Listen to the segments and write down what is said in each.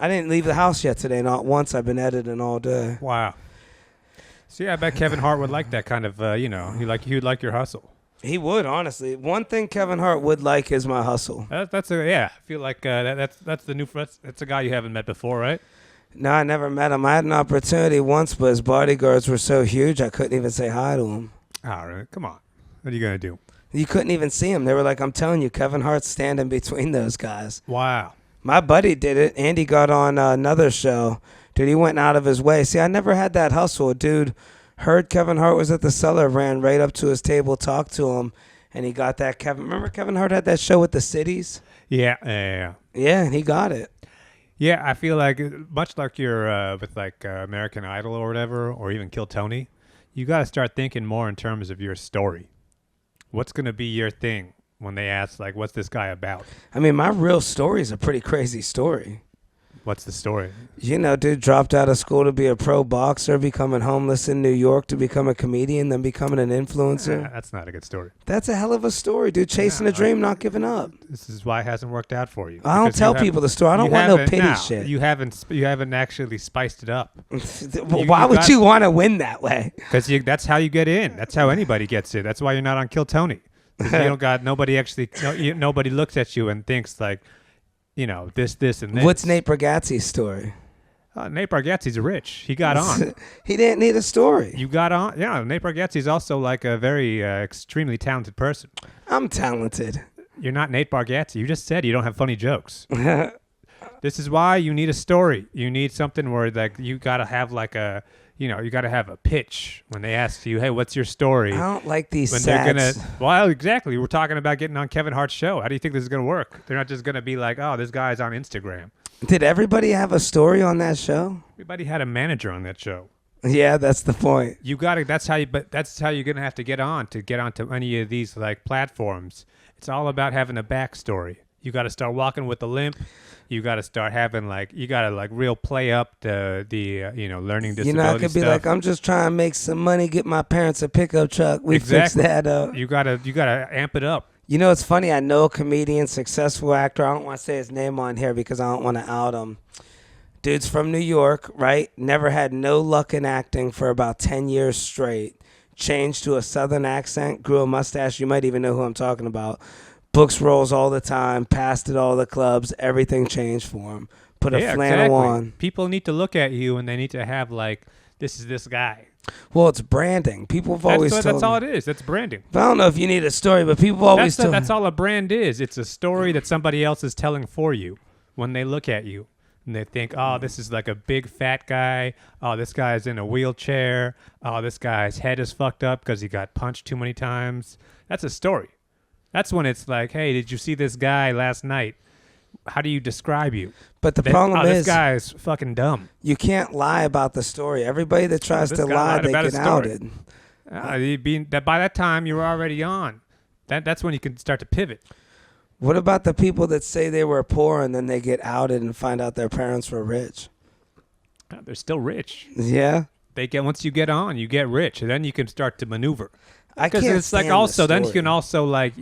I didn't leave the house yet today. Not once. I've been editing all day. Wow. See, I bet Kevin Hart would like that kind of, he would like your hustle. He would, honestly. One thing Kevin Hart would like is my hustle. I feel like that's the new, that's a guy you haven't met before, right? No, I never met him. I had an opportunity once, but his bodyguards were so huge I couldn't even say hi to him. Oh, really? Come on. What are you going to do? You couldn't even see him. They were like, I'm telling you, Kevin Hart's standing between those guys. Wow. My buddy did it. Andy got on another show. Dude, he went out of his way. See, I never had that hustle. Dude heard Kevin Hart was at the cellar, ran right up to his table, talked to him, and he got that Remember Kevin Hart had that show with the cities? Yeah. Yeah, and he got it. Yeah, I feel like much like you're with like American Idol or whatever, or even Kill Tony, you got to start thinking more in terms of your story. What's going to be your thing when they ask, like, what's this guy about? I mean, my real story is a pretty crazy story. What's the story? You know, dude dropped out of school to be a pro boxer, becoming homeless in New York to become a comedian, then becoming an influencer. That's not a good story. That's a hell of a story, dude. Chasing a dream, not giving up. This is why it hasn't worked out for you. I don't tell people the story. I don't want no pity shit. You haven't actually spiced it up. Why would you want to win that way? Because that's how you get in. That's how anybody gets in. That's why you're not on Kill Tony. You don't got nobody nobody looks at you and thinks like, you know, this, and this. What's Nate Bargatze's story? Nate Bargatze's rich. He got on. He didn't need a story. You got on. Yeah, Nate Bargatze's also like a very extremely talented person. I'm talented. You're not Nate Bargatze. You just said you don't have funny jokes. This is why you need a story. You need something where like you got to have like a, you know, you got to have a pitch when they ask you, hey, what's your story? I don't like these when sats. Well, exactly. We're talking about getting on Kevin Hart's show. How do you think this is going to work? They're not just going to be like, oh, this guy's on Instagram. Did everybody have a story on that show? Everybody had a manager on that show. Yeah, that's the point. You got to. That's how you're going to have to get onto any of these like platforms. It's all about having a backstory. You got to start walking with a limp. You got to start having you got to like real play up the learning disability. You know, I could be stuff. like, I'm just trying to make some money, get my parents a pickup truck. We fix that up. You gotta amp it up. You know, it's funny. I know a comedian, successful actor. I don't want to say his name on here because I don't want to out him. Dude's from New York, right? Never had no luck in acting for about 10 years straight. Changed to a southern accent, grew a mustache. You might even know who I'm talking about. Books roles all the time, passed at all the clubs. Everything changed for him. Put a flannel on. People need to look at you and they need to have like, this is this guy. Well, it's branding. People have always told That's all me. it is. That's branding. I don't know if you need a story, but people always told me. That's all a brand is. It's a story that somebody else is telling for you when they look at you. And they think, oh, this is like a big fat guy. Oh, this guy's in a wheelchair. Oh, this guy's head is fucked up because he got punched too many times. That's a story. That's when it's like, hey, did you see this guy last night? How do you describe you? But the problem is, this guy is fucking dumb. You can't lie about the story. Everybody that tries to lie, they get outed. By that time, you're already on. That's when you can start to pivot. What about the people that say they were poor and then they get outed and find out their parents were rich? They're still rich. Yeah. Once you get on, you get rich, and then you can start to maneuver. Because it's like also then you can also like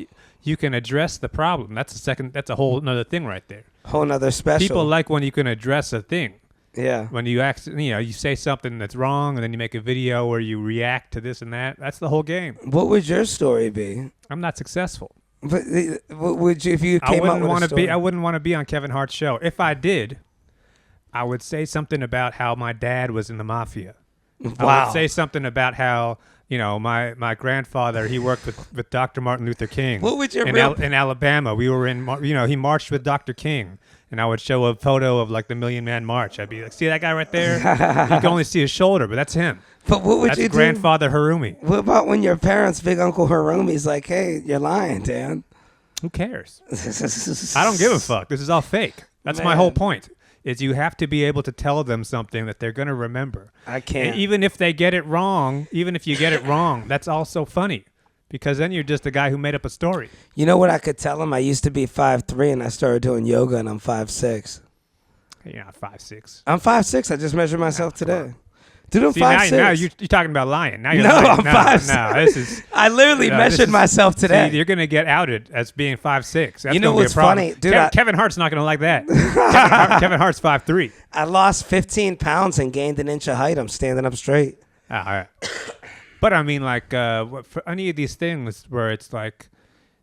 you can address the problem. That's a whole another thing right there. Whole nother special. People like when you can address a thing. Yeah. When you you say something that's wrong, and then you make a video where you react to this and that. That's the whole game. What would your story be? I'm not successful. But would you, if you came up with a story? I wouldn't want to be on Kevin Hart's show. If I did, I would say something about how my dad was in the mafia. Wow. I would say something about how, my grandfather, he worked with Dr. Martin Luther King. What would your in Alabama, we were in, he marched with Dr. King. And I would show a photo of like the Million Man March. I'd be like, see that guy right there? You can only see his shoulder, but that's him. But what would that's you do? Grandfather Harumi. What about when your parents, Big Uncle Harumi's like, hey, you're lying, Dan? Who cares? I don't give a fuck. This is all fake. That's my whole point. Is you have to be able to tell them something that they're going to remember. I can't. And even if they get it wrong, even if you get it wrong, that's also funny. Because then you're just a guy who made up a story. You know what I could tell them? I used to be 5'3", and I started doing yoga, and I'm 5'6". You're not 5'6". I'm 5'6". I just measured myself today. Dude, I'm See, 5'6". now you're talking about lying. Now you're No, lying. I'm no, 5'6". No, this is. I literally No, measured myself today. See, you're gonna get outed as being 5'6". That's You know gonna be what's a problem. funny? Dude, Kevin Hart's not gonna like that. Kevin Hart's 5'3". I lost 15 pounds and gained an inch of height. I'm standing up straight. All right. But I mean, like, for any of these things where it's like,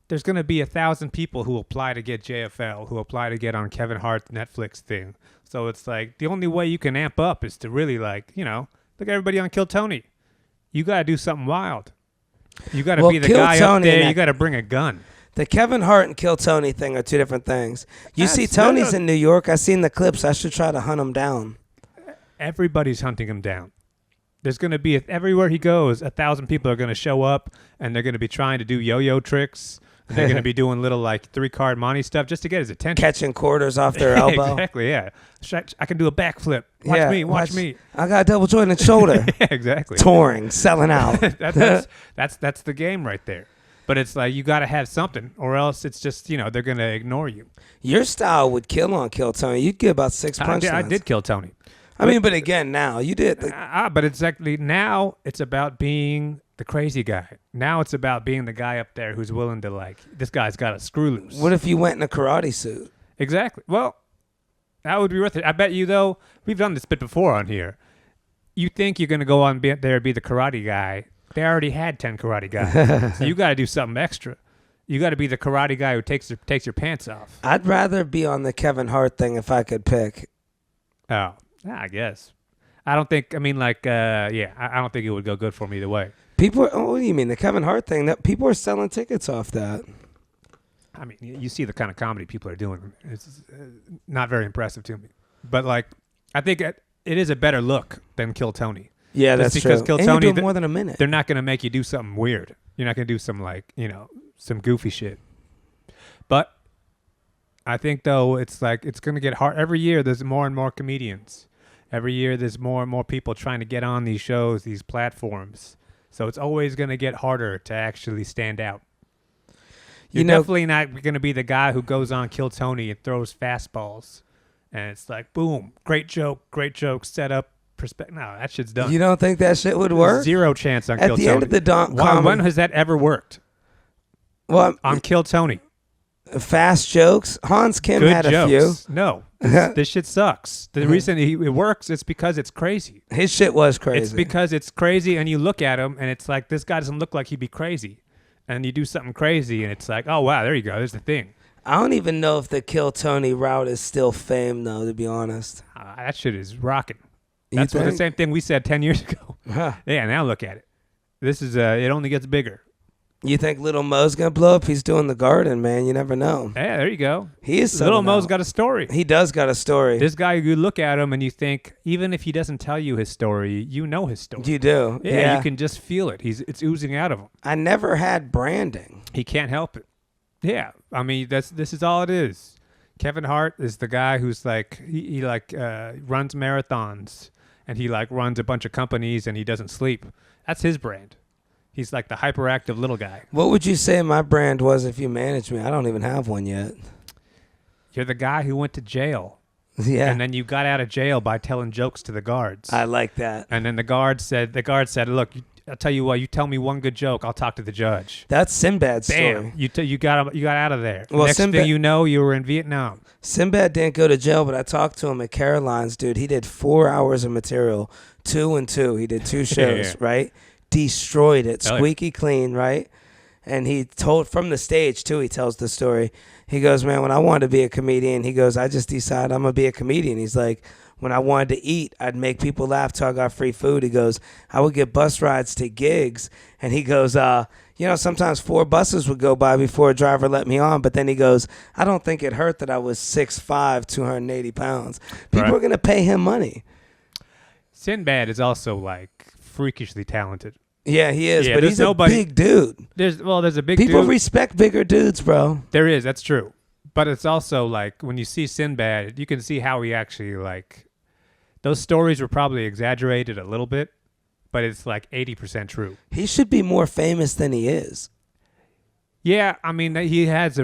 there's going to be 1,000 people who apply to get JFL, who apply to get on Kevin Hart's Netflix thing. So it's like, the only way you can amp up is to really, like, you know, look at everybody on Kill Tony. You got to do something wild. You got to be the Kill guy Tony up there. You got to bring a gun. The Kevin Hart and Kill Tony thing are two different things. You see Tony's in New York. I seen the clips. I should try to hunt him down. Everybody's hunting him down. There's going to be, everywhere he goes, 1,000 people are going to show up, and they're going to be trying to do yo-yo tricks. And they're going to be doing little, like, 3-card money stuff just to get his attention. Catching quarters off their elbow. Exactly, yeah. I can do a backflip. Watch me. I got a double jointed shoulder. Yeah, exactly. Touring, selling out. That's the game right there. But it's like, you got to have something, or else it's just, you know, they're going to ignore you. Your style would kill on Kill Tony. You'd get about 6 punchlines. I did kill Tony. I mean, but again, now you did. But exactly now, it's about being the crazy guy. Now it's about being the guy up there who's willing to, like, this guy's got a screw loose. What if you went in a karate suit? Exactly. Well, that would be worth it. I bet you, though, we've done this bit before on here. You think you're going to go on there and be the karate guy. They already had 10 karate guys. So you got to do something extra. You got to be the karate guy who takes your pants off. I'd rather be on the Kevin Hart thing if I could pick. Oh, I guess. I don't think, I don't think it would go good for me either way. What do you mean? The Kevin Hart thing, that people are selling tickets off that. I mean, you see the kind of comedy people are doing. It's not very impressive to me. But, like, I think it is a better look than Kill Tony. Yeah, that's because true. Kill and Tony, you do more than a minute. They're not going to make you do something weird. You're not going to do some, like, you know, some goofy shit. But I think, though, it's like it's going to get hard. Every year there's more and more comedians. Every year there's more and more people trying to get on these shows, these platforms. So it's always going to get harder to actually stand out. You're definitely not going to be the guy who goes on Kill Tony and throws fastballs. And it's like, boom, great joke, set up, perspective. No, that shit's done. You don't think that shit would work? Zero chance on Kill Tony. At the end of the when has that ever worked? Well, on Kill Tony. Fast jokes. Hans Kim Good had a jokes. few. No, this shit sucks. The reason it works is because it's crazy. His shit was crazy. It's because it's crazy, and you look at him, and it's like, this guy doesn't look like he'd be crazy. And you do something crazy, and it's like, oh, wow, there you go. There's the thing. I don't even know if the Kill Tony route is still fame, though, to be honest. That shit is rocking. That's the same thing we said 10 years ago. Huh. Yeah, now look at it. This is, it only gets bigger. You think Little Mo's going to blow up? He's doing the Garden, man. You never know. Yeah, there you go. He is Little Mo's got a story. He does got a story. This guy, you look at him and you think, even if he doesn't tell you his story, you know his story. You do. Yeah, you can just feel it. It's oozing out of him. I never had branding. He can't help it. Yeah, I mean, this is all it is. Kevin Hart is the guy who's like, he runs marathons, and he like runs a bunch of companies, and he doesn't sleep. That's his brand. He's like the hyperactive little guy. What would you say my brand was if you managed me? I don't even have one yet. You're the guy who went to jail. Yeah. And then you got out of jail by telling jokes to the guards. I like that. And then the guard said, look, I'll tell you what, you tell me one good joke, I'll talk to the judge. That's Sinbad's story. Bam. You got out of there. Well, Next thing you know, you were in Vietnam. Sinbad didn't go to jail, but I talked to him at Caroline's, dude. He did 4 hours of material, 2 and 2. He did 2 shows, right? Destroyed it, squeaky clean, right? And he told from the stage too. He tells the story. He goes, man, when I wanted to be a comedian, he goes, I just decided I'm gonna be a comedian. He's like, when I wanted to eat, I'd make people laugh till I got free food. He goes, I would get bus rides to gigs, and he goes, sometimes 4 buses would go by before a driver let me on. But then he goes, I don't think it hurt that I was 6'5", 280 pounds. People are gonna pay him money. Sinbad is also like freakishly talented. Yeah, he is, but he's a big dude. There's a big People dude. respect bigger dudes, bro. There is, that's true. But it's also like when you see Sinbad, you can see how he actually like those stories were probably exaggerated a little bit, but it's like 80% true. He should be more famous than he is. Yeah, I mean he has it's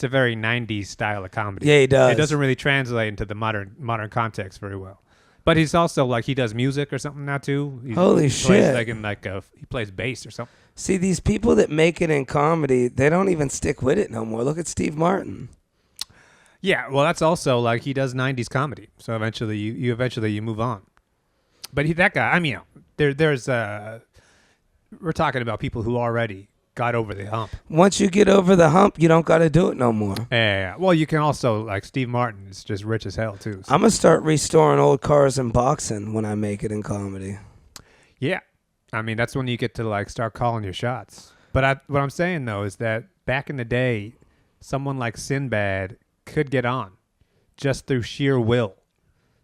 a very 90s style of comedy. Yeah, he does. It doesn't really translate into the modern context very well. But he's also like he does music or something now too. Holy he shit. Plays he plays bass or something. See, these people that make it in comedy, they don't even stick with it no more. Look at Steve Martin. Yeah, well, that's also like he does '90s comedy. So eventually, you move on. But that guy, I mean, there's we're talking about people who already got over the hump. Once you get over the hump, you don't got to do it no more. Yeah. Well, you can also like Steve Martin is just rich as hell too. So. I'm gonna start restoring old cars and boxing when I make it in comedy. Yeah, I mean that's when you get to like start calling your shots. But what I'm saying though is that back in the day, someone like Sinbad could get on just through sheer will,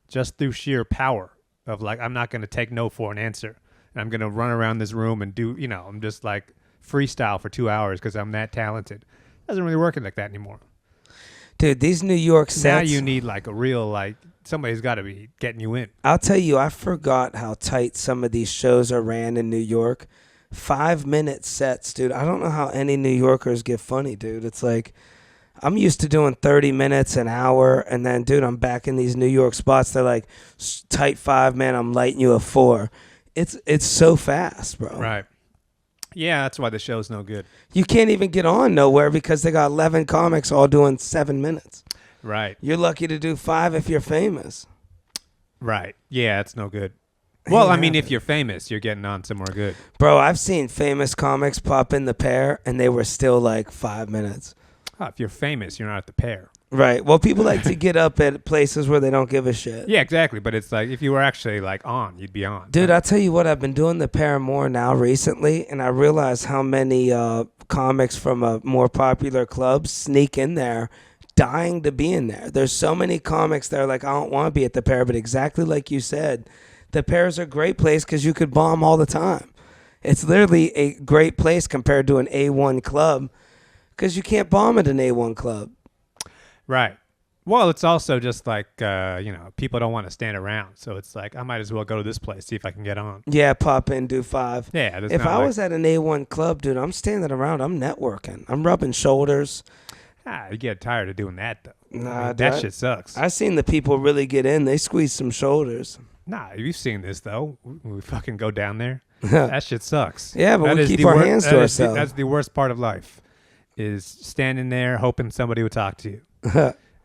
just through sheer power of like, I'm not going to take no for an answer. And I'm going to run around this room and do, I'm just like freestyle for 2 hours because I'm that talented. It doesn't really work like that anymore. Dude, these New York sets. Now you need like a real, like somebody's got to be getting you in. I'll tell you, I forgot how tight some of these shows are ran in New York. 5-minute sets, dude. I don't know how any New Yorkers get funny, dude. It's like, I'm used to doing 30 minutes, an hour, and then, dude, I'm back in these New York spots. They're like, tight 5, man, I'm lighting you a 4. It's so fast, bro. Right. Yeah, that's why the show's no good. You can't even get on nowhere because they got 11 comics all doing 7 minutes. Right. You're lucky to do 5 if you're famous. Right. Yeah, it's no good. Well, I mean, if you're famous, you're getting on somewhere good. Bro, I've seen famous comics pop in the pair, and they were still like 5 minutes. Oh, if you're famous, you're not at the pair. Right. Well, people like to get up at places where they don't give a shit. Yeah, exactly. But it's like if you were actually like on, you'd be on. Dude, I tell you what, I've been doing the pair more now recently, and I realize how many comics from a more popular club sneak in there dying to be in there. There's so many comics that are like, I don't want to be at the pair, but exactly like you said, the pair's a great place because you could bomb all the time. It's literally a great place compared to an A1 club. Because you can't bomb at an A1 club. Right. Well, it's also just like, people don't want to stand around. So it's like, I might as well go to this place, see if I can get on. Yeah, pop in, do 5. Yeah. If I was at an A1 club, dude, I'm standing around. I'm networking. I'm rubbing shoulders. You get tired of doing that, though. Nah, that shit sucks. I seen the people really get in. They squeeze some shoulders. Nah, you've seen this, though. We fucking go down there. That shit sucks. Yeah, but we keep our hands to ourselves. That's the worst part of life. Is standing there hoping somebody would talk to you.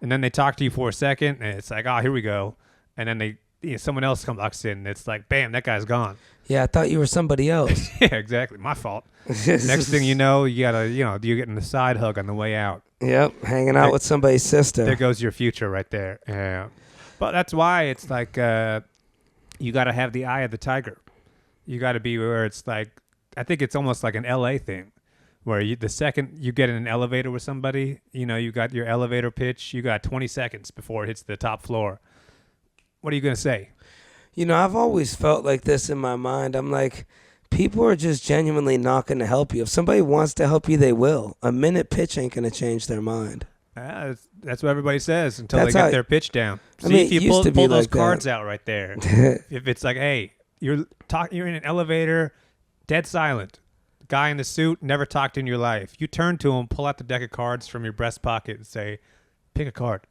And then they talk to you for a second, and it's like, oh, here we go. And then someone else walks in, and it's like, bam, that guy's gone. Yeah, I thought you were somebody else. Yeah, exactly. My fault. Next thing you know, you gotta, you're getting the side hug on the way out. Yep, hanging out with somebody's sister. There goes your future right there. Yeah. But that's why it's like you got to have the eye of the tiger. You got to be where it's like, I think it's almost like an LA thing. Where the second you get in an elevator with somebody, you got your elevator pitch, you got 20 seconds before it hits the top floor. What are you going to say? I've always felt like this in my mind. I'm like, people are just genuinely not going to help you. If somebody wants to help you, they will. A minute pitch ain't going to change their mind. That's what everybody says until they get their pitch down. See, if you pull those like cards out right there. If it's like, hey, you're in an elevator, dead silent. Guy in the suit, never talked in your life. You turn to him, pull out the deck of cards from your breast pocket and say, pick a card.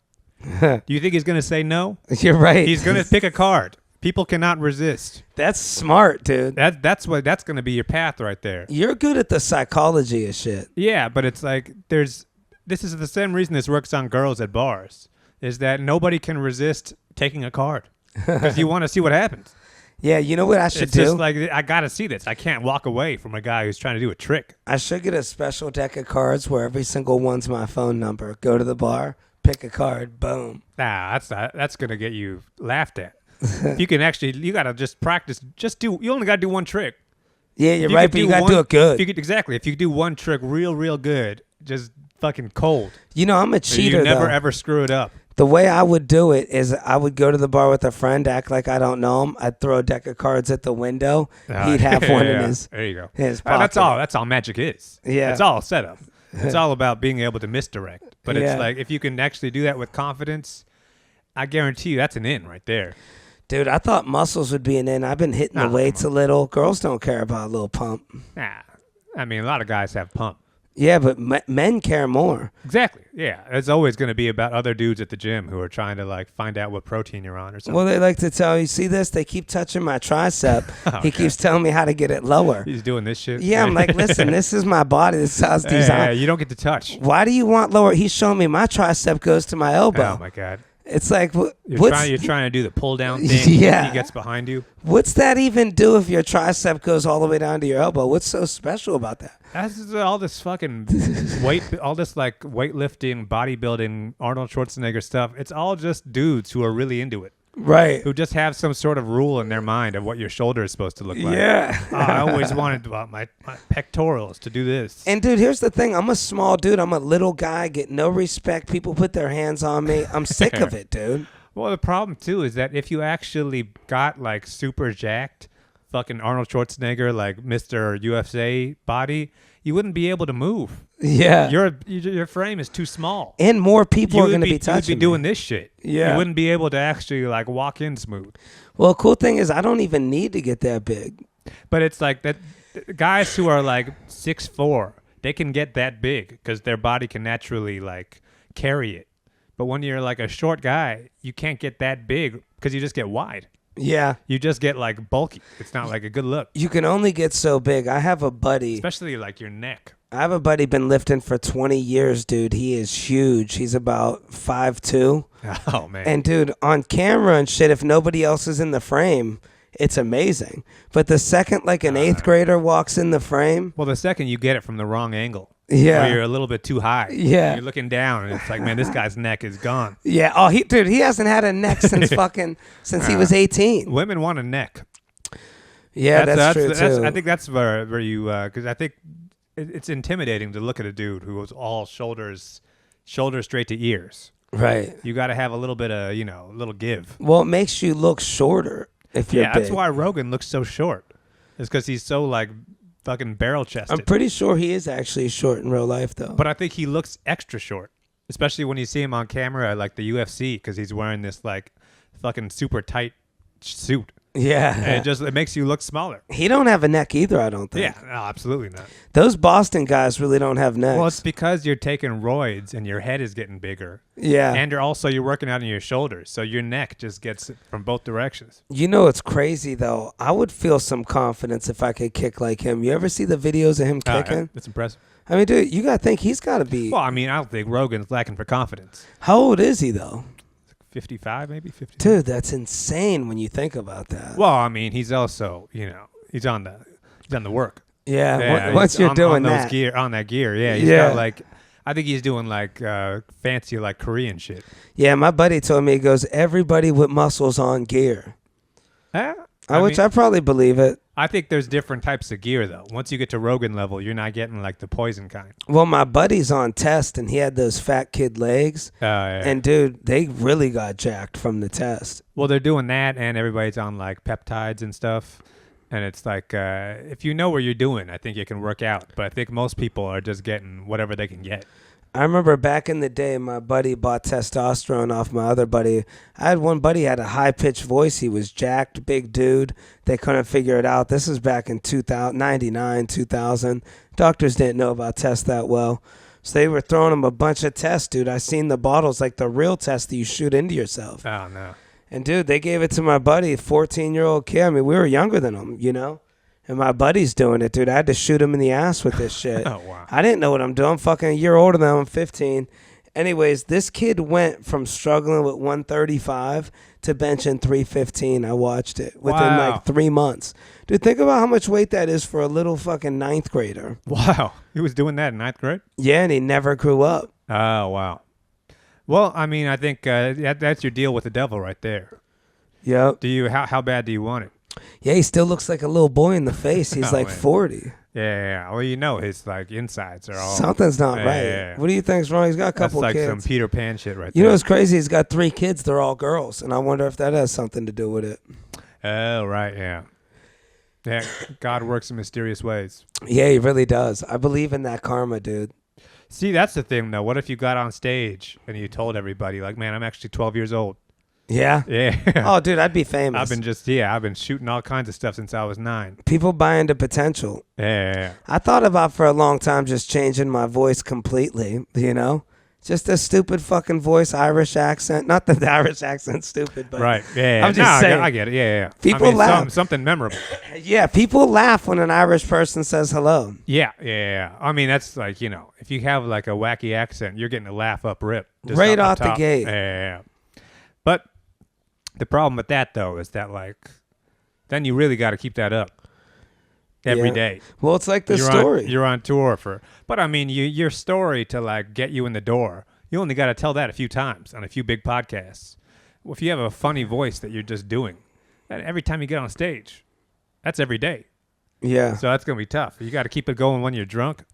Do you think he's going to say no? You're right. He's going to pick a card. People cannot resist. That's smart, dude. That's going to be your path right there. You're good at the psychology of shit. Yeah, but it's like this is the same reason this works on girls at bars, is that nobody can resist taking a card because you want to see what happens. Yeah, you know what I should do? It's just like, I got to see this. I can't walk away from a guy who's trying to do a trick. I should get a special deck of cards where every single one's my phone number. Go to the bar, pick a card, boom. Nah, that's going to get you laughed at. You can actually, you got to just practice. You only got to do one trick. Yeah, you're right, but you got to do it good. Exactly. If you do one trick real good, just fucking cold. I'm a cheater, you never ever screw it up. The way I would do it is I would go to the bar with a friend, act like I don't know him. I'd throw a deck of cards at the window. He'd have one in his There you go. His pocket. That's all magic is. Yeah. It's all set up. It's all about being able to misdirect. But it's like, if you can actually do that with confidence, I guarantee you that's an in right there. Dude, I thought muscles would be an in. I've been hitting the weights a little. Girls don't care about a little pump. Nah. I mean, a lot of guys have pump. Yeah, but men care more. Exactly. Yeah. It's always going to be about other dudes at the gym who are trying to like find out what protein you're on or something. Well, they like to tell you, see this? They keep touching my tricep. He keeps telling me how to get it lower. He's doing this shit. Yeah, I'm like, listen, this is my body. This is how it's designed. Yeah, you don't get to touch. Why do you want lower? He's showing me my tricep goes to my elbow. Oh my God. It's like, You're trying to do the pull down thing. Yeah. He gets behind you. What's that even do if your tricep goes all the way down to your elbow? What's so special about that? That's all this fucking all this like weightlifting, bodybuilding, Arnold Schwarzenegger stuff. It's all just dudes who are really into it. Right. Who just have some sort of rule in their mind of what your shoulder is supposed to look like. Yeah. I always wanted my pectorals to do this. And dude, here's the thing. I'm a small dude. I'm a little guy. Get no respect. People put their hands on me. I'm sick of it, dude. Well, the problem too is that if you actually got like super jacked, fucking Arnold Schwarzenegger, like Mr. UFC body, you wouldn't be able to move. Yeah. Your frame is too small. And more people are going to be touching You'd be doing this shit. Yeah. You wouldn't be able to actually like walk in smooth. Well, cool thing is I don't even need to get that big. But it's like that guys who are like 6'4", they can get that big because their body can naturally like carry it. But when you're like a short guy, you can't get that big because you just get wide. Yeah. You just get like bulky. It's not like a good look. You can only get so big. I have a buddy. Especially like your neck. I have a buddy been lifting for 20 years, dude. He is huge. He's about 5'2". Oh, man. And, dude, on camera and shit, if nobody else is in the frame, it's amazing. But the second, like, an 8th grader walks in the frame. Well, the second you get it from the wrong angle. Yeah. Or you're a little bit too high. Yeah. You're looking down, and it's like, man, this guy's neck is gone. Yeah. Oh, he hasn't had a neck since since he was 18. Women want a neck. Yeah, that's true, too. I think that's where you, because I think it's intimidating to look at a dude who was all shoulders straight to ears. Right. You got to have a little bit of, a little give. Well, it makes you look shorter if you're big. That's why Rogan looks so short. It's because he's so, like, fucking barrel-chested. I'm pretty sure he is actually short in real life, though. But I think he looks extra short, especially when you see him on camera at, like, the UFC, because he's wearing this, like, fucking super tight suit. Yeah. And it makes you look smaller. He don't have a neck either, I don't think. Yeah, no, absolutely not. Those Boston guys really don't have necks. Well, it's because you're taking roids and your head is getting bigger. Yeah. And you're working out on your shoulders, so your neck just gets it from both directions. You know it's crazy, though. I would feel some confidence if I could kick like him. You ever see the videos of him kicking? That's impressive. I mean, dude, you got to think he's got to be... Well, I mean, I don't think Rogan's lacking for confidence. How old is he, though? 55, maybe 50. Dude, that's insane when you think about that. Well, I mean, he's also, he's on the work. Yeah, once you're doing that. On that gear, yeah. He's got like, I think he's doing like fancy like Korean shit. Yeah, my buddy told me, he goes, everybody with muscles on gear. Which I probably believe it. I think there's different types of gear, though. Once you get to Rogan level, you're not getting like the poison kind. Well, my buddy's on test, and he had those fat kid legs. Yeah. And, dude, they really got jacked from the test. Well, they're doing that, and everybody's on like peptides and stuff. And it's like, if you know what you're doing, I think you can work out. But I think most people are just getting whatever they can get. I remember back in the day, my buddy bought testosterone off my other buddy. I had one buddy had a high-pitched voice. He was jacked, big dude. They couldn't figure it out. This was back in 99, 2000. Doctors didn't know about tests that well. So they were throwing him a bunch of tests, dude. I seen the bottles, like the real test that you shoot into yourself. Oh, no. And, dude, they gave it to my buddy, 14-year-old kid. I mean, we were younger than him, And my buddy's doing it, dude. I had to shoot him in the ass with this shit. Oh, wow. I didn't know what I'm doing. I'm fucking a year older than him. I'm 15. Anyways, this kid went from struggling with 135 to benching 315. I watched it within like 3 months. Dude, think about how much weight that is for a little fucking 9th grader. Wow. He was doing that in 9th grade? Yeah, and he never grew up. Oh, wow. Well, I mean, I think that's your deal with the devil right there. Yep. How bad do you want it? Yeah, he still looks like a little boy in the face. He's like man. 40. Yeah. Well, his like insides are all something's not right. Yeah. What do you think's wrong? He's got a couple That's like kids. some Peter Pan shit right there. You know what's crazy? He's got 3 kids. They're all girls, and I wonder if that has something to do with it. Oh, right, yeah. Yeah, God works in mysterious ways. Yeah, he really does. I believe in that karma, dude. See, that's the thing, though. What if you got on stage and you told everybody, like, man, I'm actually 12 years old? Yeah. Yeah. Oh, dude, I'd be famous. I've been shooting all kinds of stuff since I was 9. People buy into potential. Yeah. I thought about for a long time just changing my voice completely, you know? Just a stupid fucking voice, Irish accent. Not that the Irish accent's stupid, but Right. Yeah. I'm just saying. I get it. Yeah. People laugh. Something memorable. Yeah, people laugh when an Irish person says hello. Yeah. I mean, that's like, if you have like a wacky accent, you're getting a laugh up rip. Just Right up out the top. gate. Yeah. But the problem with that, though, is that, like, then you really got to keep that up every day. Well, it's like the You're story. You're on tour but I mean, your story to, like, get you in the door, you only got to tell that a few times on a few big podcasts. Well, if you have a funny voice that you're just doing, every time you get on stage, that's every day. Yeah. So that's going to be tough. You got to keep it going when you're drunk.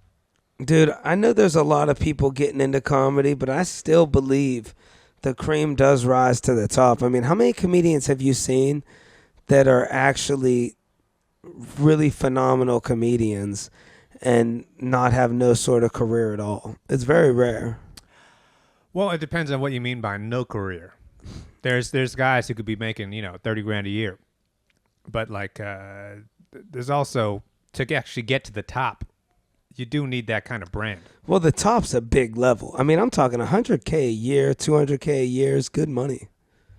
Dude, I know there's a lot of people getting into comedy, but I still believe the cream does rise to the top. I mean, how many comedians have you seen that are actually really phenomenal comedians and not have no sort of career at all? It's very rare. Well, it depends on what you mean by no career. There's guys who could be making, $30,000 a year. But like there's also, to actually get to the top, you do need that kind of brand. Well, the top's a big level. I mean, I'm talking $100K a year, $200K a year is good money.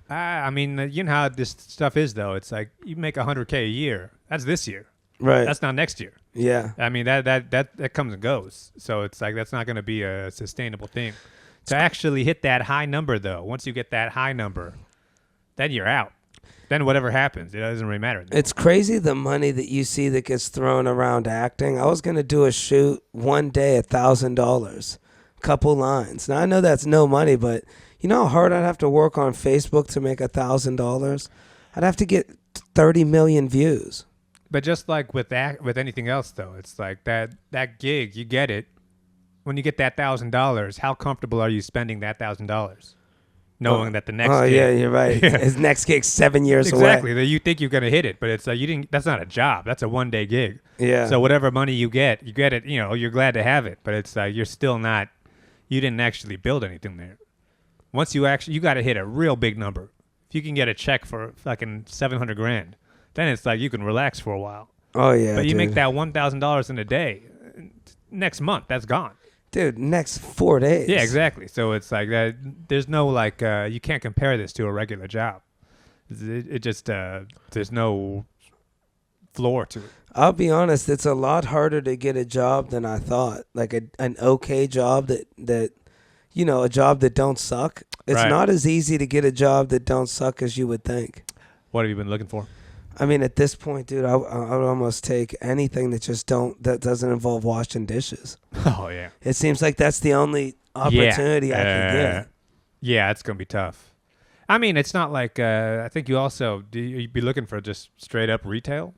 I mean, you know how this stuff is, though. It's like you make $100K a year. That's this year. Right. That's not next year. Yeah. I mean, that comes and goes. So it's like that's not going to be a sustainable thing. To actually hit that high number, though, once you get that high number, then you're out. Then whatever happens, it doesn't really matter. It's crazy the money that you see that gets thrown around acting. I was going to do a shoot one day, $1,000, couple lines. Now, I know that's no money, but you know how hard I'd have to work on Facebook to make $1,000? I'd have to get 30 million views. But just like with anything else, though, it's like that gig, you get it. When you get that $1,000, how comfortable are you spending that $1,000? Knowing that the next gig, yeah, you're right. Yeah. His next gig's 7 years away. Exactly. You think you're going to hit it, but it's like that's not a job. That's a one-day gig. Yeah. So whatever money you get it, you're glad to have it, but it's like you're still not, you didn't actually build anything there. Once you got to hit a real big number. If you can get a check for fucking $700,000, then it's like you can relax for a while. Oh, yeah, But you dude. make that $1,000 in a day, next month, that's gone. Dude, next 4 days. Yeah, exactly. So it's like that. There's no like you can't compare this to a regular job. It just there's no floor to it. I'll be honest, it's a lot harder to get a job than I thought. Like an okay job that a job that don't suck. It's Right. not as easy to get a job that don't suck as you would think. What have you been looking for? I mean, at this point, dude, I would almost take anything that doesn't involve washing dishes. Oh yeah. It seems like that's the only opportunity I can get. Yeah, it's gonna be tough. I mean, it's not like I think you'd be looking for just straight up retail.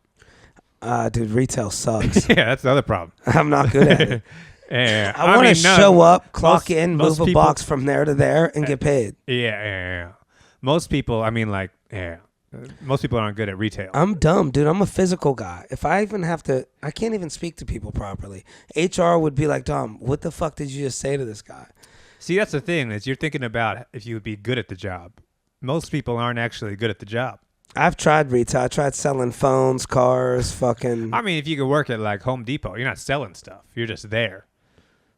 Dude, retail sucks. Yeah, that's the other problem. I'm not good at it. Yeah, I want to show up, clock in, most move a people- box from there to there, and get paid. Yeah. Most people, I mean, like, most people aren't good at retail. I'm dumb, dude. I'm a physical guy. If I even have to, I can't even speak to people properly. HR would be like, Dom, what the fuck did you just say to this guy? See, that's the thing, is you're thinking about if you would be good at the job. Most people aren't actually good at the job. I've tried retail. I tried selling phones, cars, fucking. I mean, if you could work at like Home Depot, you're not selling stuff. You're just there.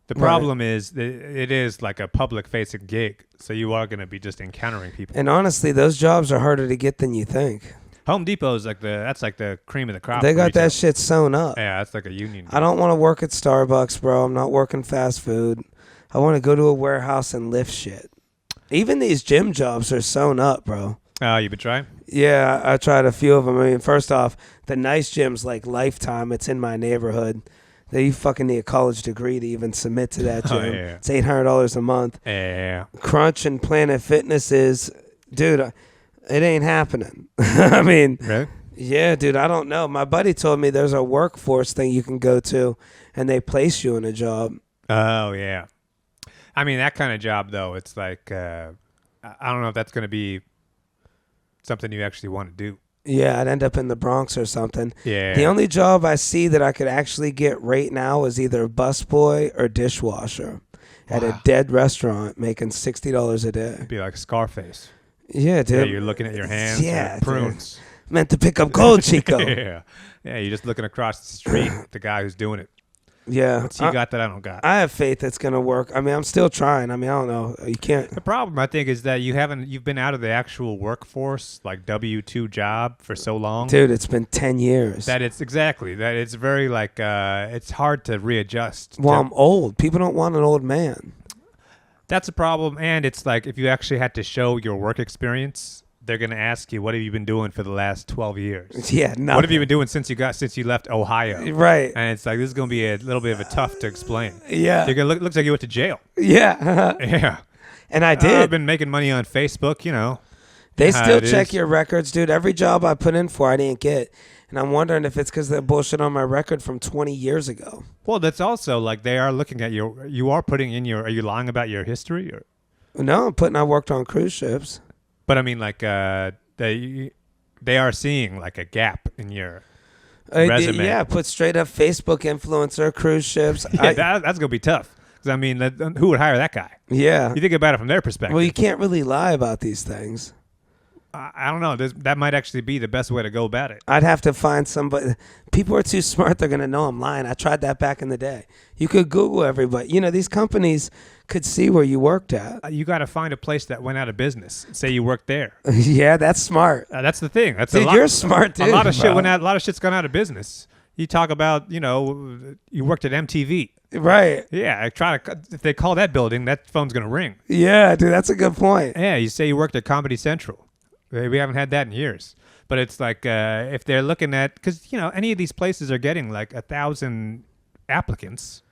The problem is that it is like a public-facing gig, so you are going to be just encountering people. And honestly, those jobs are harder to get than you think. Home Depot is like that's like the cream of the crop. They for got retail. that shit sewn up. Yeah, that's like a union. I don't want to work at Starbucks, bro. I'm not working fast food. I want to go to a warehouse and lift shit. Even these gym jobs are sewn up, bro. You been trying? Yeah, I tried a few of them. I mean, first off, the nice gym's like Lifetime. It's in my neighborhood. You fucking need a college degree to even submit to that gym. Oh, yeah. It's $800 a month. Yeah. Crunch and Planet Fitness is, dude, it ain't happening. I mean, Really? yeah, dude, I don't know. My buddy told me there's a workforce thing you can go to, and they place you in a job. Oh, yeah. I mean, that kind of job, though, it's like, I don't know if that's going to be something you actually want to do. Yeah, I'd end up in the Bronx or something. Yeah. The only job I see that I could actually get right now is either busboy or dishwasher at a dead restaurant making $60 a day. Be like Scarface. Yeah, Yeah, dude. you're looking at your hands. Yeah, Yeah, prunes. Meant to pick up gold, Chico. Yeah, you're just looking across the street at the guy who's doing it. Yeah. What's he got that I don't got? I have faith it's gonna work. I mean, I'm still trying. I mean, I don't know. You can't. The problem, I think, is that you've been out of the actual workforce, like W-2 job, for so long. Dude, it's been 10 years. That it's very like it's hard to readjust. Well, I'm old. People don't want an old man. That's a problem, and it's like if you actually had to show your work experience, they're gonna ask you, "What have you been doing for the last 12 years? Yeah, no. What have you been doing since you left Ohio?" Right. And it's like this is gonna be a little bit of a tough to explain. Yeah. You're gonna looks like you went to jail. Yeah. Yeah. And I did. I've been making money on Facebook, They still it check is. your records, dude. Every job I put in for, I didn't get. And I'm wondering if it's because they're bullshit on my record from 20 years ago. Well, that's also like they are looking at you are putting in are you lying about your history? No, I worked on cruise ships. But I mean, like, they are seeing like a gap in your resume. Yeah, put straight up Facebook influencer, cruise ships. Yeah, that's gonna be tough. Because I mean, who would hire that guy? Yeah. You think about it from their perspective. Well, you can't really lie about these things. I don't know. That might actually be the best way to go about it. I'd have to find somebody. People are too smart. They're going to know I'm lying. I tried that back in the day. You could Google everybody. These companies could see where you worked at. You got to find a place that went out of business. Say you worked there. Yeah, that's smart. That's the thing. That's Dude, a lot. you're smart, dude. A lot of shit bro. went out. A lot of shit's gone out of business. You talk about, you worked at MTV. Right. Yeah, if they call that building, that phone's gonna ring. Yeah, dude, that's a good point. Yeah, you say you worked at Comedy Central. We haven't had that in years. But it's like if they're looking at, because any of these places are getting like 1,000 applicants.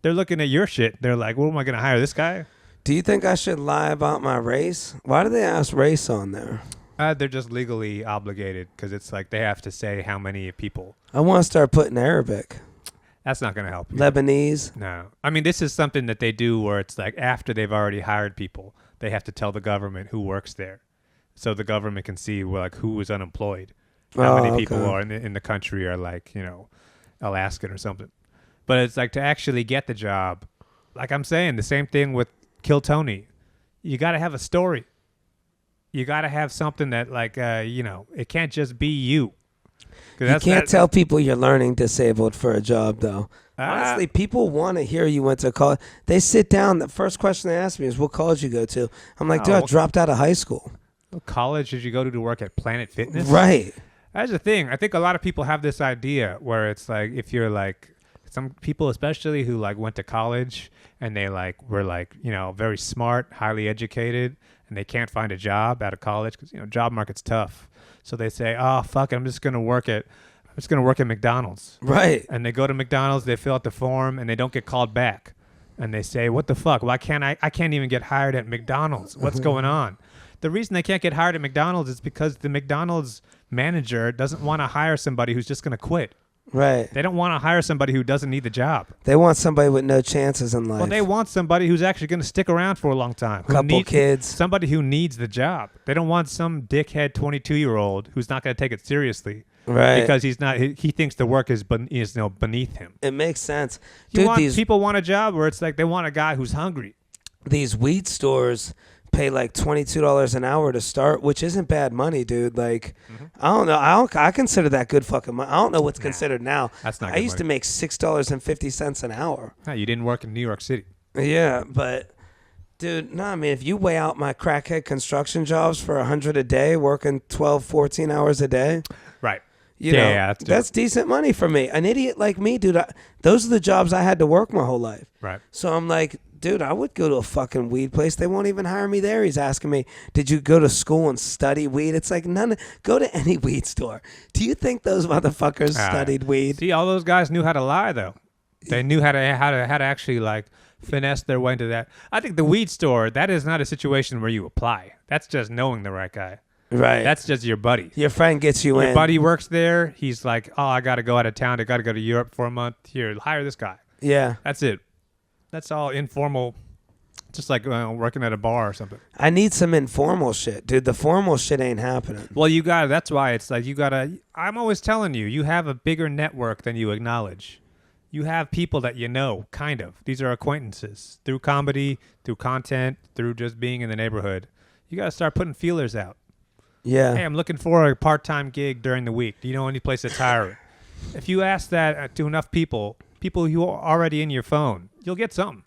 They're looking at your shit. They're like, "Well, am I gonna hire this guy?" Do you think I should lie about my race? Why do they ask race on there? They're just legally obligated because it's like they have to say how many people. I want to start putting Arabic, That's not gonna help you. Lebanese. No. I mean, this is something that they do where it's like after they've already hired people, they have to tell the government who works there. So the government can see who is unemployed. How many people okay. are in the country are like, Alaskan or something. But it's like to actually get the job, like I'm saying, the same thing with Kill Tony. You got to have a story. You got to have something that like, it can't just be you. You can't tell people you're learning disabled for a job, though. Honestly, people want to hear you went to college. They sit down. The first question they ask me is, what college you go to? I'm like, dude, I dropped out of high school. What college did you go to work at Planet Fitness? Right. That's the thing. I think a lot of people have this idea where it's like if you're like some people, especially who like went to college and they like were like very smart, highly educated, and they can't find a job out of college because job market's tough. So they say, "Oh fuck it, I'm just gonna work at McDonald's." Right. And they go to McDonald's, they fill out the form, and they don't get called back. And they say, "What the fuck? Why can't I can't even get hired at McDonald's? What's going on?" The reason they can't get hired at McDonald's is because the McDonald's manager doesn't want to hire somebody who's just going to quit. Right. They don't want to hire somebody who doesn't need the job. They want somebody with no chances in life. Well, they want somebody who's actually going to stick around for a long time. Couple kids. Somebody who needs the job. They don't want some dickhead 22-year-old who's not going to take it seriously. Right. Because he's not. He thinks the work is beneath him. It makes sense. Dude, People want a job where it's like they want a guy who's hungry. These weed stores pay like $22 an hour to start, which isn't bad money, dude. Like, I don't know. I consider that good fucking money. I don't know what's considered now. That's not I good used to money. make $6.50 an hour. No, you didn't work in New York City. Yeah, but dude, no, I mean, if you weigh out my crackhead construction jobs for $100 a day, working 12, 14 hours a day, Right. you know, Yeah, that's decent money for me. An idiot like me, dude, those are the jobs I had to work my whole life. Right. So I'm like, dude, I would go to a fucking weed place. They won't even hire me there. He's asking me, did you go to school and study weed? It's like, go to any weed store. Do you think those motherfuckers studied weed? See, all those guys knew how to lie, though. They knew how to actually like finesse their way into that. I think the weed store, that is not a situation where you apply. That's just knowing the right guy. Right. That's just your buddy. Your friend gets you in. Your buddy works there. He's like, oh, I got to go out of town. I got to go to Europe for a month. Here, hire this guy. Yeah. That's it. That's all informal, just like working at a bar or something. I need some informal shit, dude. The formal shit ain't happening. Well, that's why it's like I'm always telling you, you have a bigger network than you acknowledge. You have people that you know, kind of. These are acquaintances through comedy, through content, through just being in the neighborhood. You got to start putting feelers out. Yeah. Hey, I'm looking for a part-time gig during the week. Do you know any place that's hiring? If you ask that to enough people who are already in your phone, you'll get something.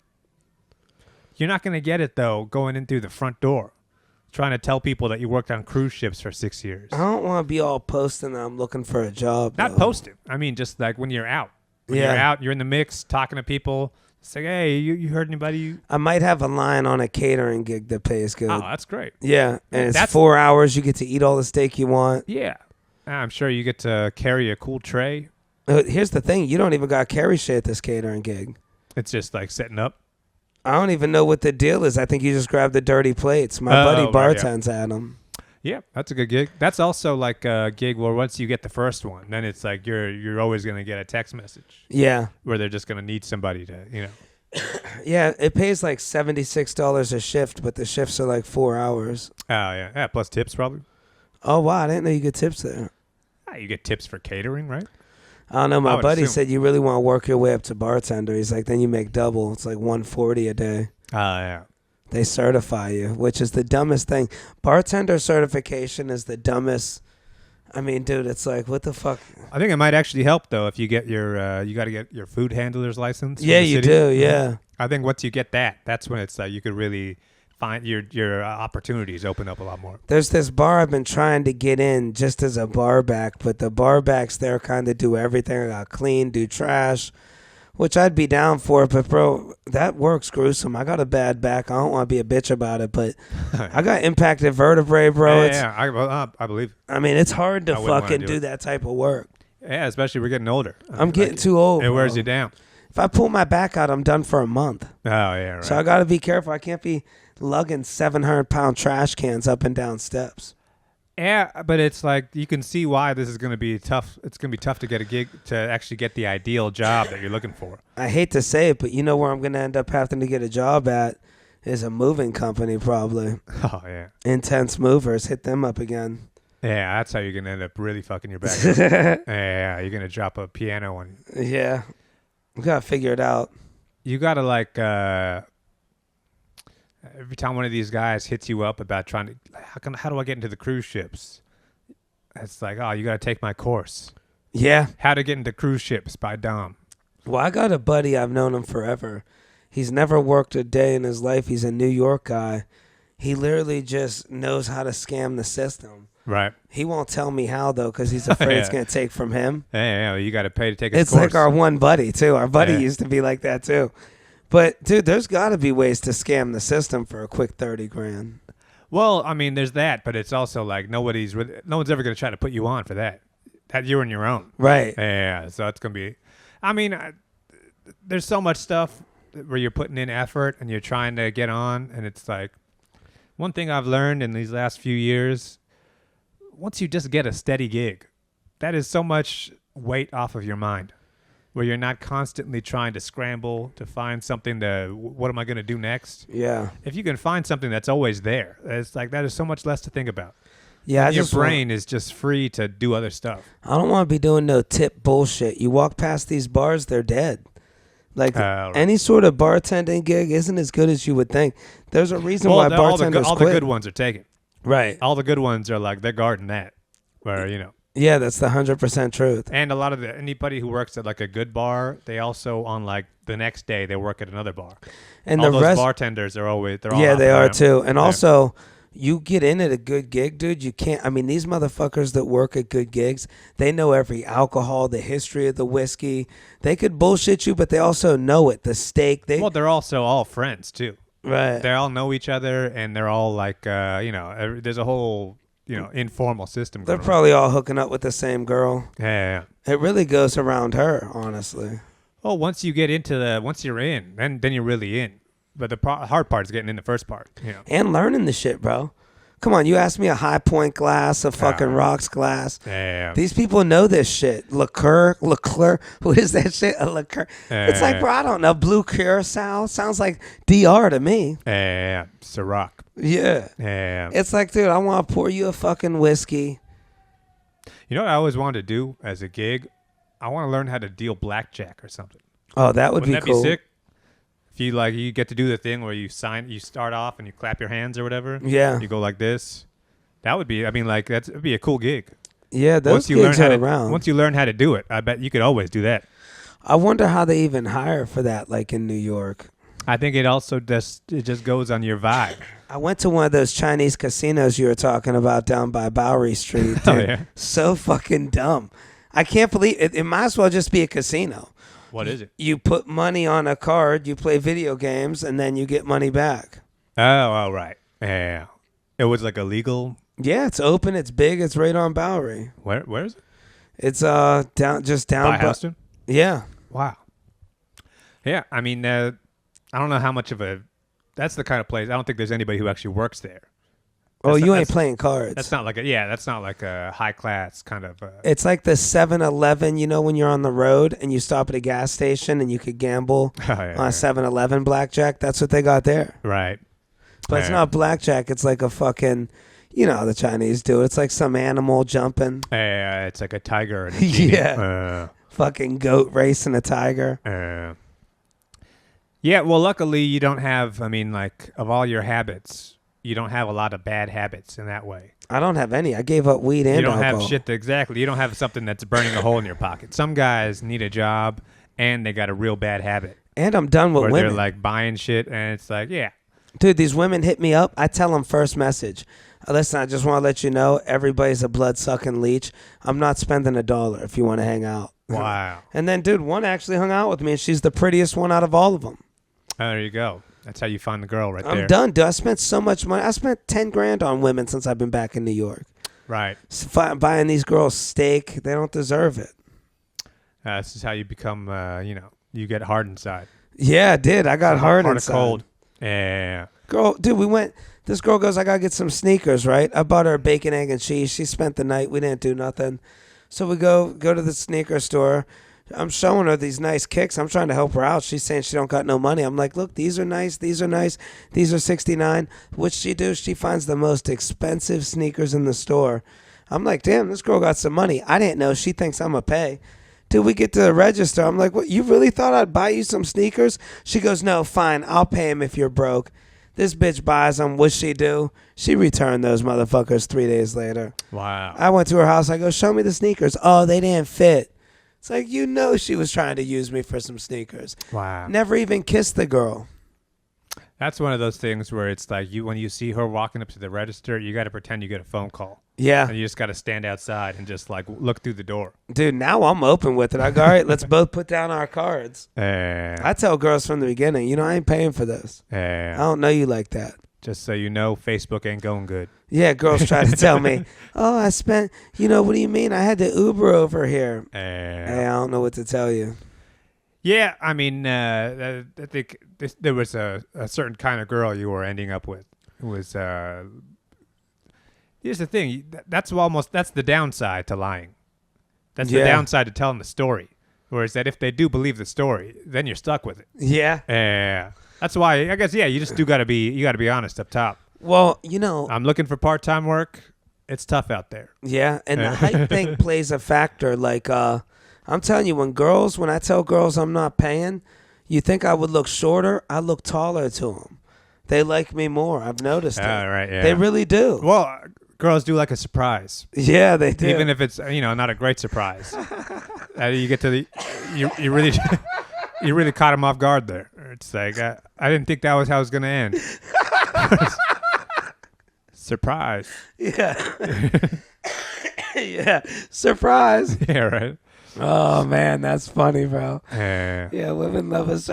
You're not going to get it, though, going in through the front door, trying to tell people that you worked on cruise ships for 6 years. I don't want to be all posting that I'm looking for a job. Not posting. I mean, just like when you're out. When you're out, you're in the mix, talking to people. It's like, hey, you heard anybody? I might have a line on a catering gig that pays good. Oh, that's great. Yeah, and it's 4 hours. You get to eat all the steak you want. Yeah. I'm sure you get to carry a cool tray. Here's the thing. You don't even got to carry shit at this catering gig. It's just like setting up. I don't even know what the deal is. I think you just grab the dirty plates. My buddy bartends at them. Yeah, that's a good gig. That's also like a gig where once you get the first one, then it's like you're always going to get a text message. Yeah. Where they're just going to need somebody to, you know. Yeah, it pays like $76 a shift, but the shifts are like 4 hours. Oh, yeah. Yeah, plus tips probably. Oh, wow. I didn't know you get tips there. You get tips for catering, right? I don't know. My buddy said you really want to work your way up to bartender. He's like, then you make double. It's like $140 a day. Oh, yeah. They certify you, which is the dumbest thing. Bartender certification is the dumbest. I mean, dude, it's like, what the fuck? I think it might actually help, though, if you get your, you got to get your food handler's license. Yeah, you do, yeah. I think once you get that, that's when it's like you could really find your opportunities open up a lot more. There's this bar I've been trying to get in just as a bar back, but the bar backs there kind of do everything. I got clean, do trash, which I'd be down for. But, bro, that work's gruesome. I got a bad back. I don't want to be a bitch about it, but I got impacted vertebrae, bro. I believe. I mean, it's hard to fucking do that type of work. Yeah, especially we're getting older. I'm getting too old. It wears you down. If I pull my back out, I'm done for a month. Oh, yeah, right. So I got to be careful. I can't be lugging 700-pound trash cans up and down steps. Yeah, but it's like you can see why this is going to be tough. It's going to be tough to get a gig to actually get the ideal job that you're looking for. I hate to say it, but you know where I'm going to end up having to get a job at is a moving company probably. Oh, yeah. Intense Movers. Hit them up again. Yeah, that's how you're going to end up really fucking your back up. Yeah, you're going to drop a piano on. Yeah. We got to figure it out. You got to like... every time one of these guys hits you up about trying to, how do I get into the cruise ships? It's like, oh, you got to take my course. Yeah. How to Get into Cruise Ships by Dom. Well, I got a buddy. I've known him forever. He's never worked a day in his life. He's a New York guy. He literally just knows how to scam the system. Right. He won't tell me how, though, because he's afraid it's going to take from him. Yeah, you got to pay to take his It's course. like our one buddy, too. Our buddy used to be like that, too. But, dude, there's got to be ways to scam the system for a quick $30,000. Well, I mean, there's that, but it's also like no one's ever going to try to put you on for that. That you're on your own. Right. Yeah, so it's going to be, I mean, there's so much stuff where you're putting in effort and you're trying to get on, and it's like, one thing I've learned in these last few years, once you just get a steady gig, that is so much weight off of your mind. Where you're not constantly trying to scramble to find something what am I going to do next? Yeah. If you can find something that's always there, it's like that is so much less to think about. Yeah, your brain is just free to do other stuff. I don't want to be doing no tip bullshit. You walk past these bars, they're dead. Like any sort of bartending gig isn't as good as you would think. There's a reason why bartenders all quit. the good ones are taken. Right. All the good ones are like they're guarding that, where Yeah, that's the 100% truth. And a lot of anybody who works at like a good bar, they also on like the next day they work at another bar. And all those bartenders are always they're all they are too. And also, you get in at a good gig, dude. You can't. I mean, these motherfuckers that work at good gigs, they know every alcohol, the history of the whiskey. They could bullshit you, but they also know it. The steak. They're also all friends too. Right. They all know each other, and they're all like, there's a whole. Informal system. They're probably all hooking up with the same girl. Yeah. It really goes around her, honestly. Well, once you're in, then you're really in. But the hard part is getting in the first part. And learning the shit, bro. Come on, you asked me a High Point glass, a fucking rocks glass. Yeah. These people know this shit. Liqueur. What is that shit? A liqueur. It's like, bro, I don't know. Blue Curacao sounds like DR to me. Yeah. Ciroc. Yeah. Yeah. It's like, dude, I want to pour you a fucking whiskey. You know what I always wanted to do as a gig? I want to learn how to deal blackjack or something. Oh, that would be cool. Be sick? If you like, you get to do the thing where you start off and you clap your hands or whatever. Yeah. You go like this. That would be. I mean, like that'd be a cool gig. Yeah, those gigs are around. Once you learn how to do it, I bet you could always do that. I wonder how they even hire for that, like in New York. I think it also just goes on your vibe. I went to one of those Chinese casinos you were talking about down by Bowery Street. Dude. Oh, yeah? So fucking dumb. I can't believe it. It might as well just be a casino. What is it? You put money on a card, you play video games, and then you get money back. Oh, right. Yeah. It was like illegal. Yeah, it's open. It's big. It's right on Bowery. Where is it? It's down By Houston? Yeah. Wow. Yeah, I mean, I don't know how much of a. That's the kind of place. I don't think there's anybody who actually works there. Oh, you ain't playing cards. That's not like a. Yeah, that's not like a high class kind of. It's like the 7-Eleven, you know, when you're on the road and you stop at a gas station and you could gamble on a 7-Eleven blackjack. That's what they got there. Right. But it's not blackjack. It's like a fucking, you know how the Chinese do. It's like some animal jumping. It's like a tiger. And a Yeah. Fucking goat racing a tiger. Yeah, well, luckily you don't have, I mean, like, of all your habits, you don't have a lot of bad habits in that way. I don't have any. I gave up weed and alcohol. You don't have shit exactly. You don't have something that's burning a hole in your pocket. Some guys need a job, and they got a real bad habit. And I'm done with where women. They're, like, buying shit, and it's like, yeah. Dude, these women hit me up. I tell them first message. Listen, I just want to let you know, everybody's a blood-sucking leech. I'm not spending $1 if you want to hang out. Wow. And then, dude, one actually hung out with me, and she's the prettiest one out of all of them. Oh, there you go. That's how you find the girl right there. I'm done, dude. I spent so much money. I spent $10,000 on women since I've been back in New York. Right. Buying these girls steak, they don't deserve it. This is how you become, you get hard inside. Yeah, I did. I got hard inside. Cold. Yeah. Girl, dude, this girl goes, I got to get some sneakers, right? I bought her a bacon, egg, and cheese. She spent the night. We didn't do nothing. So we go to the sneaker store. I'm showing her these nice kicks. I'm trying to help her out. She's saying she don't got no money. I'm like, look, these are nice. These are nice. These are $69. What's she do? She finds the most expensive sneakers in the store. I'm like, damn, this girl got some money. I didn't know. She thinks I'm a pay. Till we get to the register, I'm like, what? You really thought I'd buy you some sneakers? She goes, no, fine. I'll pay him if you're broke. This bitch buys them. What's she do? She returned those motherfuckers 3 days later. Wow. I went to her house. I go, show me the sneakers. Oh, they didn't fit. It's like, you know, she was trying to use me for some sneakers. Wow. Never even kissed the girl. That's one of those things where it's like when you see her walking up to the register, you got to pretend you get a phone call. Yeah. And you just got to stand outside and just like look through the door. Dude, now I'm open with it. I go, all right, let's both put down our cards. I tell girls from the beginning, you know, I ain't paying for this. I don't know you like that. Just so you know, Facebook ain't going good. Yeah, girls try to tell me, oh, I spent, what do you mean? I had to Uber over here. Hey, I don't know what to tell you. Yeah, I mean, I think there was a certain kind of girl you were ending up with. It was, here's the thing. That's the downside to lying. That's the downside to telling the story. Whereas that if they do believe the story, then you're stuck with it. Yeah. Yeah. That's why, I guess, you just you got to be honest up top. Well, I'm looking for part-time work. It's tough out there. Yeah, and the height thing plays a factor. Like, I'm telling you, when I tell girls I'm not paying, you think I would look shorter? I look taller to them. They like me more. I've noticed it. Right, yeah. They really do. Well, girls do like a surprise. Yeah, they do. Even if it's, not a great surprise. You get to you really... You really caught him off guard there. It's like, I didn't think that was how it was going to end. Surprise. Yeah. Yeah. Surprise. Yeah, right. Oh, man, that's funny, bro. Yeah, women love us.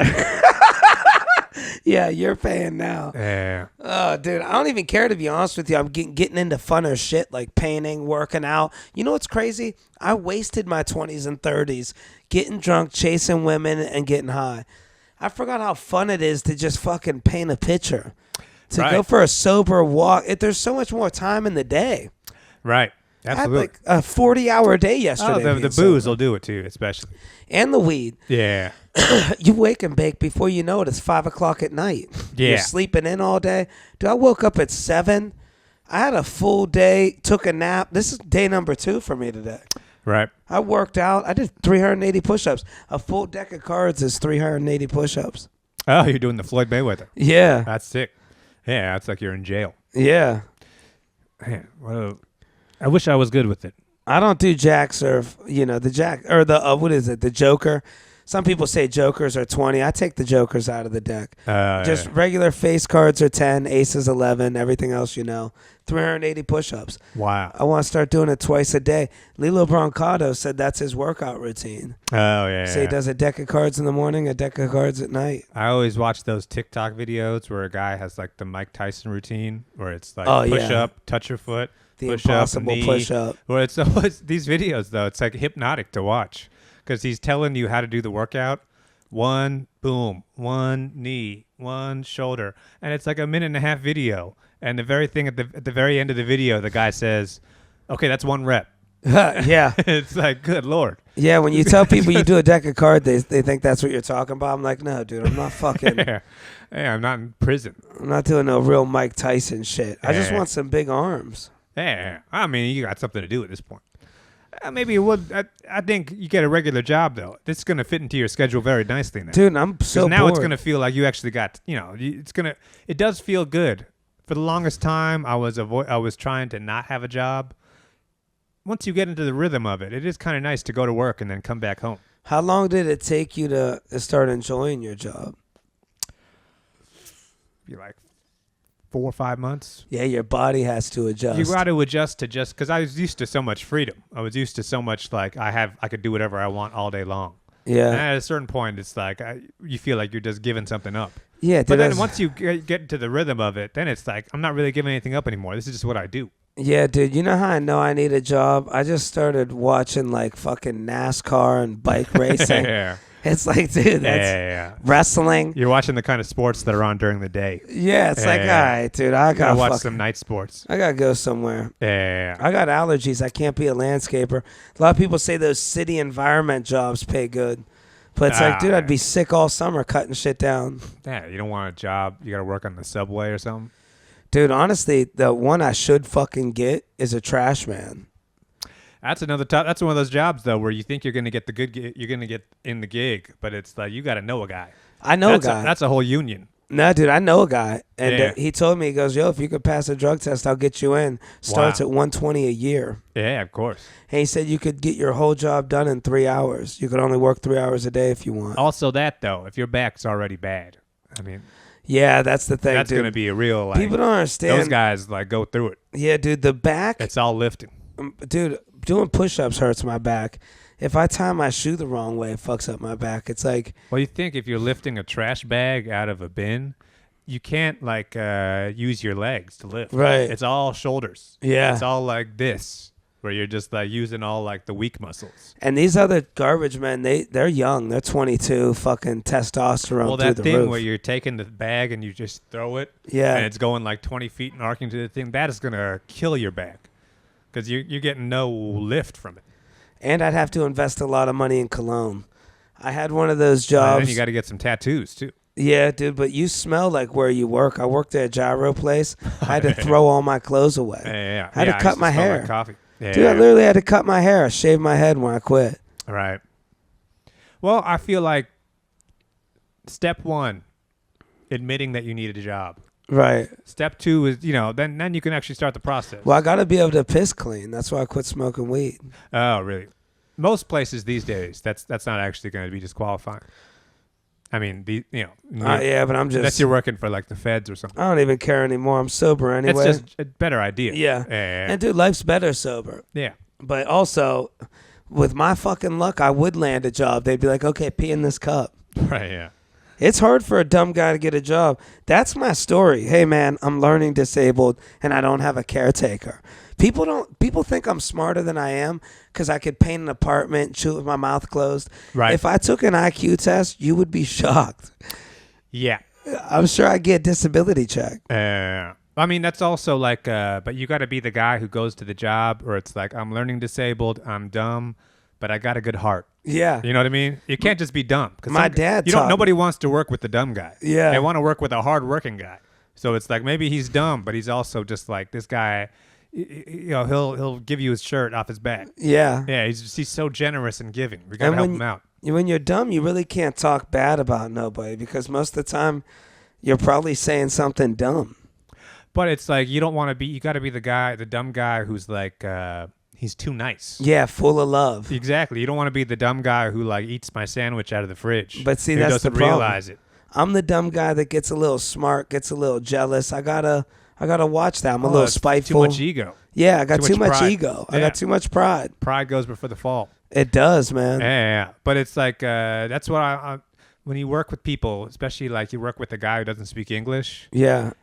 Yeah, you're paying now. Yeah. Oh, dude, I don't even care, to be honest with you. I'm getting into funner shit like painting, working out. You know what's crazy? I wasted my 20s and 30s getting drunk, chasing women, and getting high. I forgot how fun it is to just fucking paint a picture. To go for a sober walk. There's so much more time in the day. Right. Absolutely. I had like a 40-hour day yesterday. Oh, the booze will do it too, especially. And the weed. Yeah. You wake and bake before you know it. It's 5 o'clock at night. Yeah. You're sleeping in all day. Dude, I woke up at 7. I had a full day, took a nap. This is day number 2 for me today. Right. I worked out. I did 380 push-ups. A full deck of cards is 380 push-ups. Oh, you're doing the Floyd Mayweather. Yeah. That's sick. Yeah, that's like you're in jail. Yeah. Man, I wish I was good with it. I don't do jacks or, the jack or the, what is it? The joker. Some people say jokers are 20. I take the jokers out of the deck. Just regular face cards are 10, aces 11, everything else 380 push-ups. Wow. I want to start doing it twice a day. Lilo Brancato said that's his workout routine. Oh, yeah. So he does a deck of cards in the morning, a deck of cards at night. I always watch those TikTok videos where a guy has like the Mike Tyson routine where it's like push up, touch your foot, The push impossible up, push up. Where it's always these videos though, it's like hypnotic to watch because he's telling you how to do the workout. One boom, one knee, one shoulder, and it's like a 1.5-minute video. And the very thing at the very end of the video, the guy says, "Okay, that's 1 rep." Yeah. It's like, good Lord. Yeah, when you tell people you do a deck of cards, they think that's what you're talking about. I'm like, no, dude, I'm not fucking. Yeah, I'm not in prison. I'm not doing no real Mike Tyson shit. I just want some big arms. Yeah, I mean, you got something to do at this point. Maybe it would. I think you get a regular job though. This is gonna fit into your schedule very nicely now. Dude, I'm so now bored. it's gonna feel like you actually got. It does feel good. For the longest time, I was trying to not have a job. Once you get into the rhythm of it, it is kind of nice to go to work and then come back home. How long did it take you to start enjoying your job? Be like 4 or 5 months. Yeah, your body has to adjust. You got to adjust to just because I was used to so much freedom. I was used to so much like I could do whatever I want all day long. Yeah. And at a certain point, it's like you feel like you're just giving something up. Yeah, but then once you get into the rhythm of it, then it's like I'm not really giving anything up anymore. This is just what I do. Yeah, dude. You know how I know I need a job? I just started watching like fucking NASCAR and bike racing. Yeah. It's like, dude, that's wrestling. You're watching the kind of sports that are on during the day. Yeah, it's like, all right, dude, I gotta watch some night sports. I gotta go somewhere. Yeah. I got allergies. I can't be a landscaper. A lot of people say those city environment jobs pay good. But it's like, dude, I'd be sick all summer cutting shit down. Yeah, you don't want a job. You got to work on the subway or something. Dude, honestly, the one I should fucking get is a trash man. That's another. That's one of those jobs though, where you think you're gonna get the good. You're gonna get in the gig, but it's like you got to know a guy. I know a guy. That's a whole union. No, dude, I know a guy, and he told me, he goes, "Yo, if you could pass a drug test, I'll get you in." Starts at $120 a year. Yeah, of course. And he said you could get your whole job done in 3 hours. You could only work 3 hours a day if you want. Also, that though, if your back's already bad, I mean, yeah, that's the thing. That's dude. Gonna be a real. Like, people don't understand. Those guys like go through it. Yeah, dude, the back. It's all lifting. Dude, doing push-ups hurts my back. If I tie my shoe the wrong way, it fucks up my back. It's like. Well, you think if you're lifting a trash bag out of a bin, you can't like use your legs to lift. Right. It's all shoulders. Yeah. It's all like this, where you're just like using all like the weak muscles. And these other garbage men, they're young. They're 22, fucking testosterone. Well, through that the thing roof. where you're taking the bag and you just throw it. Yeah. And it's going like 20 feet and arcing to the thing. That is gonna kill your back, because you're getting no lift from it. And I'd have to invest a lot of money in cologne. I had one of those jobs. And then you got to get some tattoos too. Yeah, dude, but you smell like where you work. I worked at a gyro place. I had to throw all my clothes away. Yeah. I had to cut my smell hair. like coffee. Yeah. Dude, I literally had to cut my hair. I shaved my head when I quit. Right. Well, I feel like step 1, admitting that you need a job. Right. Step 2 is, then you can actually start the process. Well, I got to be able to piss clean. That's why I quit smoking weed. Oh, really? Most places these days, that's not actually going to be disqualifying. I mean, Yeah, but I'm just. Unless you're working for like the feds or something. I don't even care anymore. I'm sober anyway. It's just a better idea. Yeah. And dude, life's better sober. Yeah. But also, with my fucking luck, I would land a job. They'd be like, okay, pee in this cup. Right, yeah. It's hard for a dumb guy to get a job. That's my story. Hey, man, I'm learning disabled, and I don't have a caretaker. People think I'm smarter than I am because I could paint an apartment, chew with my mouth closed. Right. If I took an IQ test, you would be shocked. Yeah. I'm sure I'd get a disability check. I mean, that's also like, but you got to be the guy who goes to the job, or it's like, I'm learning disabled, I'm dumb, but I got a good heart. Yeah. You know what I mean? You can't just be dumb. My dad taught me. Nobody wants to work with the dumb guy. Yeah. They want to work with a hard-working guy. So it's like maybe he's dumb, but he's also just like this guy. he'll give you his shirt off his back. Yeah. Yeah, he's so generous and giving. We gotta And help him out. when you're dumb, you really can't talk bad about nobody because most of the time you're probably saying something dumb. But it's like you don't want to be. You got to be the dumb guy who's like he's too nice. Yeah, full of love. Exactly. You don't want to be the dumb guy who like eats my sandwich out of the fridge. But see, who that's doesn't the problem. realize it. I'm the dumb guy that gets a little smart, gets a little jealous. I gotta watch that. I'm a little That's spiteful. Too much ego. Yeah, I got too much pride. ego. I Yeah. got too much pride. Pride goes before the fall. It does, man. Yeah. But it's like that's what I when you work with people, especially like you work with a guy who doesn't speak English. Yeah.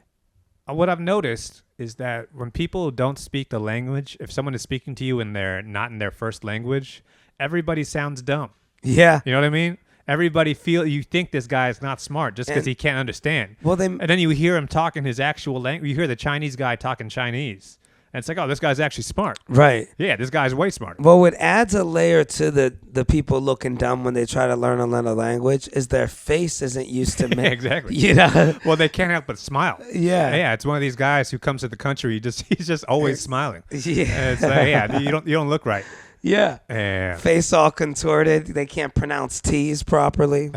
What I've noticed is that when people don't speak the language, if someone is speaking to you and they're not in their first language, everybody sounds dumb. Yeah. You know what I mean? Everybody you think this guy is not smart just because And- he can't understand. Well, And then you hear him talking his actual language. You hear the Chinese guy talking Chinese. And it's like, oh, this guy's actually smart. right. Yeah, this guy's way smarter. Well, what adds a layer to the people looking dumb when they try to learn another language is their face isn't used to make. Exactly. You know? Well, they can't help but smile. Yeah. Yeah, it's one of these guys who comes to the country. He's just always smiling. Yeah. And it's like, yeah, you don't look right. Yeah. Yeah. Face all contorted. They can't pronounce T's properly.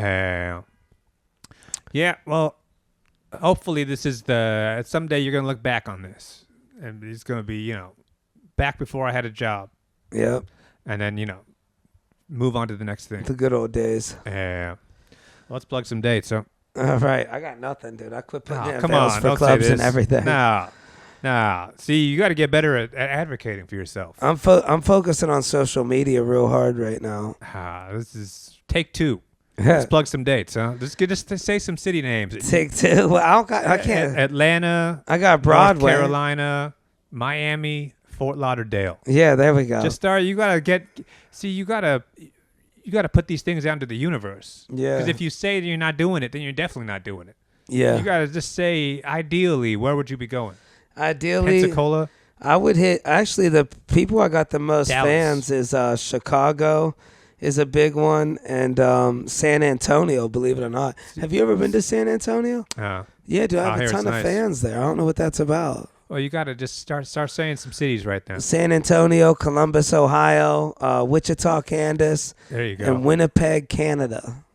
Yeah. Well, hopefully this is someday you're gonna look back on this, and it's gonna be back before I had a job, Yep. and then move on to the next thing. The good old days. Yeah. Let's plug some dates. So. All right. I got nothing, dude. I quit putting in Come bills on, for don't say clubs and this. everything. Nah. See, you got to get better at advocating for yourself. I'm focusing on social media real hard right now. This is take 2. Let's plug some dates, huh? Just say some city names. Take 2. Well, I can't. Atlanta. I got Broadway. North Carolina, Miami, Fort Lauderdale. Yeah, there we go. Just start. You gotta put these things out into the universe. Yeah. Because if you say that you're not doing it, then you're definitely not doing it. Yeah. You gotta just say, ideally, where would you be going? Ideally, Pensacola. I would hit. Actually, the people I got the most Dallas. fans is Chicago, is a big one, and San Antonio. Believe it or not, have you ever been to San Antonio? Yeah, dude, I have a ton of fans there. I don't know what that's about. Well, you gotta just start saying some cities right now. San Antonio, Columbus, Ohio, Wichita, Kansas, There you go. and Winnipeg, Canada.